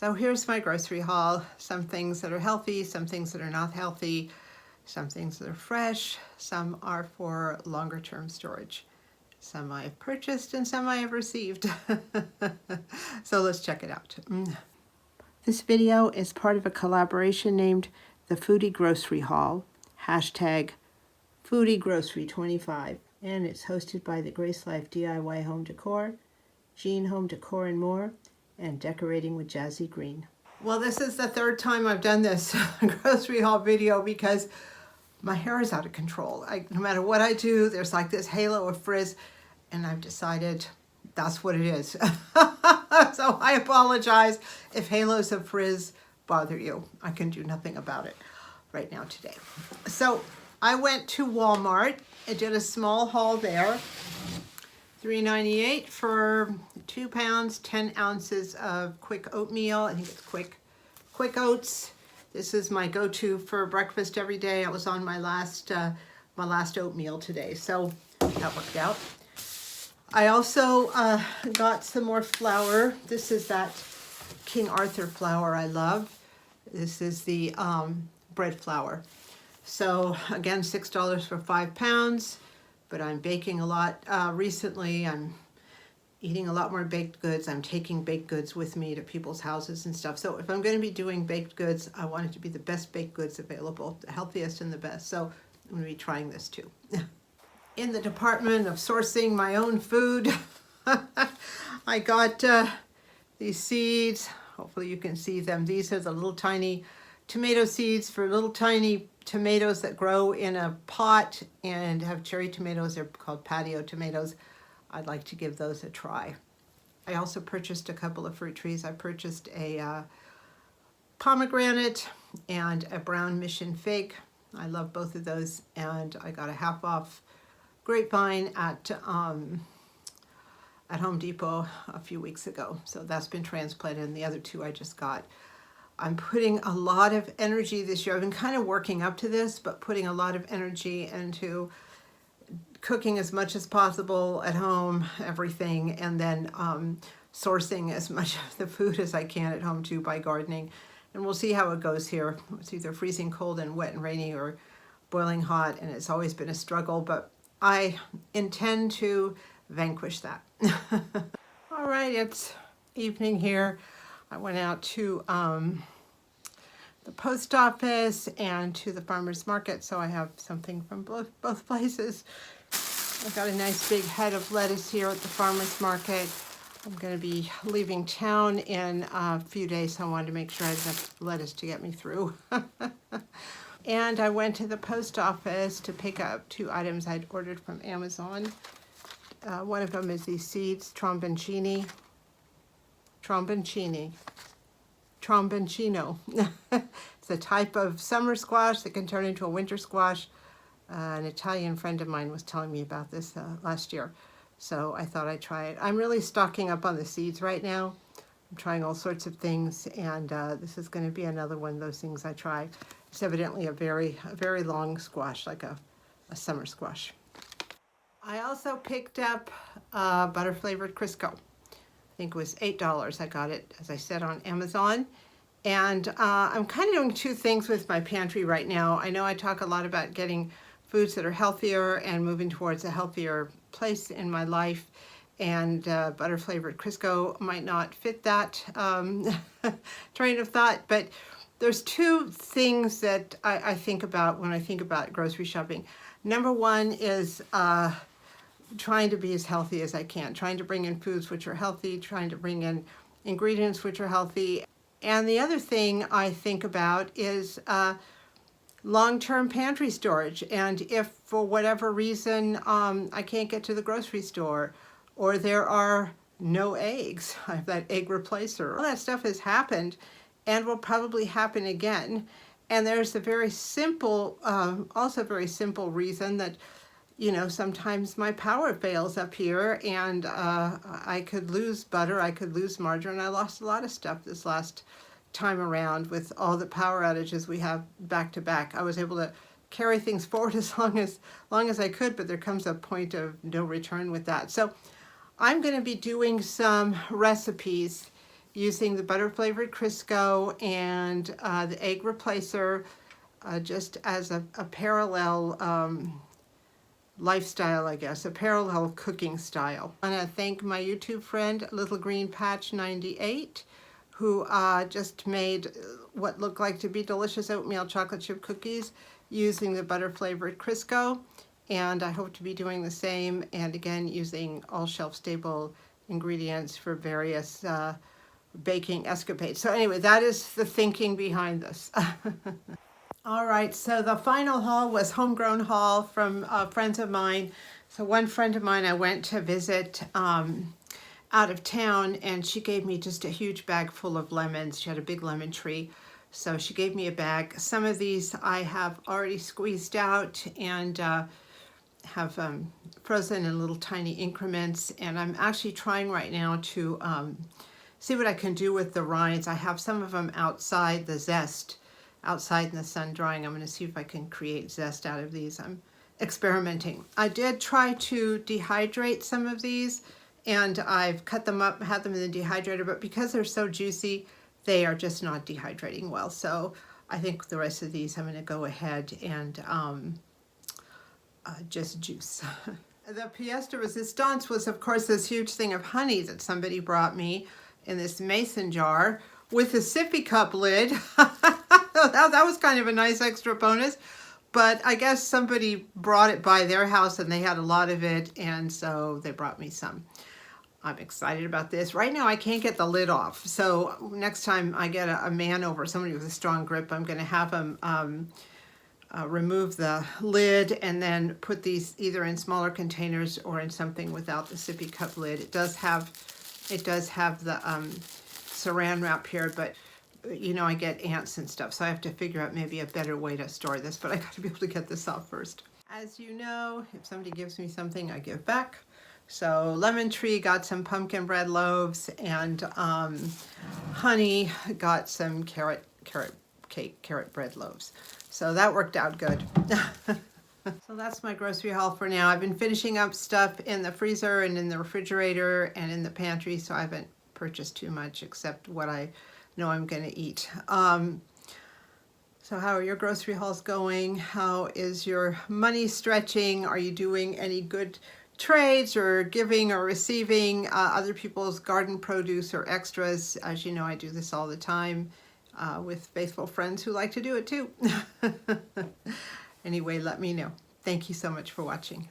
So here's my grocery haul. Some things that are healthy, some things that are not healthy, some things that are fresh, some are for longer term storage. Some I have purchased and some I have received. So let's check it out. This video is part of a collaboration named The Foodie Grocery Haul, hashtag Foodie Grocery 25, and it's hosted by the Grace Life DIY Home Decor, Jean Home Decor and More, and Decorating with Jazi Green. Well, this is the third time I've done this grocery haul video because my hair is out of control. No matter what I do, there's like this halo of frizz, and I've decided that's what it is. So I apologize if halos of frizz bother you. I can do nothing about it right now today. So I went to Walmart. I did a small haul there. $3.98 for 2 pounds, 10 ounces of quick oatmeal. I think it's quick oats. This is my go-to for breakfast every day. I was on my last oatmeal today, so that worked out. I also got some more flour. This is that King Arthur flour I love. This is the bread flour. So again, $6 for 5 pounds. But I'm baking a lot recently. I'm eating a lot more baked goods. I'm taking baked goods with me to people's houses and stuff. So if I'm going to be doing baked goods, I want it to be the best baked goods available, the healthiest and the best. So I'm going to be trying this too. In the department of sourcing my own food, I got these seeds. Hopefully you can see them. These are the little tiny tomato seeds for little tiny tomatoes that grow in a pot and have cherry tomatoes. They're called patio tomatoes. I'd like to give those a try. I also purchased a couple of fruit trees. I purchased a pomegranate and a brown mission fig. I love both of those, and I got a half off grapevine at Home Depot a few weeks ago. So that's been transplanted, and the other two I just got. I'm putting a lot of energy this year. I've been kind of working up to this, but putting a lot of energy into cooking as much as possible at home, everything, and then sourcing as much of the food as I can at home too by gardening. And we'll see how it goes here. It's either freezing cold and wet and rainy or boiling hot, and it's always been a struggle, but I intend to vanquish that. All right, it's evening here. I went out to the post office and to the farmer's market, so I have something from both places. I've got a nice big head of lettuce here at the farmer's market. I'm going to be leaving town in a few days, so I wanted to make sure I had enough lettuce to get me through. And I went to the post office to pick up 2 items I'd ordered from Amazon. One of them is these seeds, tromboncino. It's a type of summer squash that can turn into a winter squash. An Italian friend of mine was telling me about this last year, so I thought I'd try it. I'm really stocking up on the seeds right now. I'm trying all sorts of things, and this is going to be another one of those things I try. It's evidently a very long squash, like a summer squash. I also picked up butter flavored Crisco. I think it was $8. I got it, as I said, on Amazon. And I'm kind of doing 2 things with my pantry right now. I know I talk a lot about getting foods that are healthier and moving towards a healthier place in my life. And butter flavored Crisco might not fit that train of thought, but there's 2 things that I think about when I think about grocery shopping. Number one is trying to be as healthy as I can, trying to bring in foods which are healthy, trying to bring in ingredients which are healthy. And the other thing I think about is long-term pantry storage. And if for whatever reason I can't get to the grocery store, or there are no eggs, I have that egg replacer, all that stuff has happened and will probably happen again. And there's a very simple, also very simple reason that, you know, sometimes my power fails up here, and I could lose butter, I could lose margarine. I lost a lot of stuff this last time around with all the power outages we have back to back. I was able to carry things forward as long as I could, but there comes a point of no return with that. So I'm going to be doing some recipes using the butter flavored Crisco and the egg replacer just as a parallel lifestyle, I guess, a parallel cooking style. I want to thank my YouTube friend, Little Green Patch 98, who just made what looked like to be delicious oatmeal chocolate chip cookies using the butter flavored Crisco. And I hope to be doing the same, and again, using all shelf-stable ingredients for various baking escapades. So anyway, that is the thinking behind this. All right, so the final haul was Homegrown haul from friends of mine. So one friend of mine I went to visit out of town, and she gave me just a huge bag full of lemons. She had a big lemon tree. So she gave me a bag. Some of these I have already squeezed out and have frozen in little tiny increments. And I'm actually trying right now to see what I can do with the rinds. I have some of them outside, the zest, outside in the sun drying. I'm going to see if I can create zest out of these. I'm experimenting. I did try to dehydrate some of these, and I've cut them up, had them in the dehydrator, but because they're so juicy, they are just not dehydrating well. So I think the rest of these I'm going to go ahead and just juice. The pièce de résistance was, of course, this huge thing of honey that somebody brought me in this mason jar with a sippy cup lid. That was kind of a nice extra bonus, but I guess somebody brought it by their house and they had a lot of it, and so they brought me some. I'm excited about this. Right now I can't get the lid off, so next time I get a man over, somebody with a strong grip, I'm going to have him remove the lid and then put these either in smaller containers or in something without the sippy cup lid. It does have the saran wrap here, but you know, I get ants and stuff, so I have to figure out maybe a better way to store this, but I got to be able to get this off first. As you know, if somebody gives me something, I give back. So Lemon Tree got some pumpkin bread loaves, and Honey got some carrot bread loaves. So that worked out good. So that's my grocery haul for now. I've been finishing up stuff in the freezer and in the refrigerator and in the pantry, so I haven't purchased too much except what I know I'm going to eat. So how are your grocery hauls going? How is your money stretching? Are you doing any good trades or giving or receiving other people's garden produce or extras? As you know, I do this all the time with faithful friends who like to do it too. Anyway, let me know. Thank you so much for watching.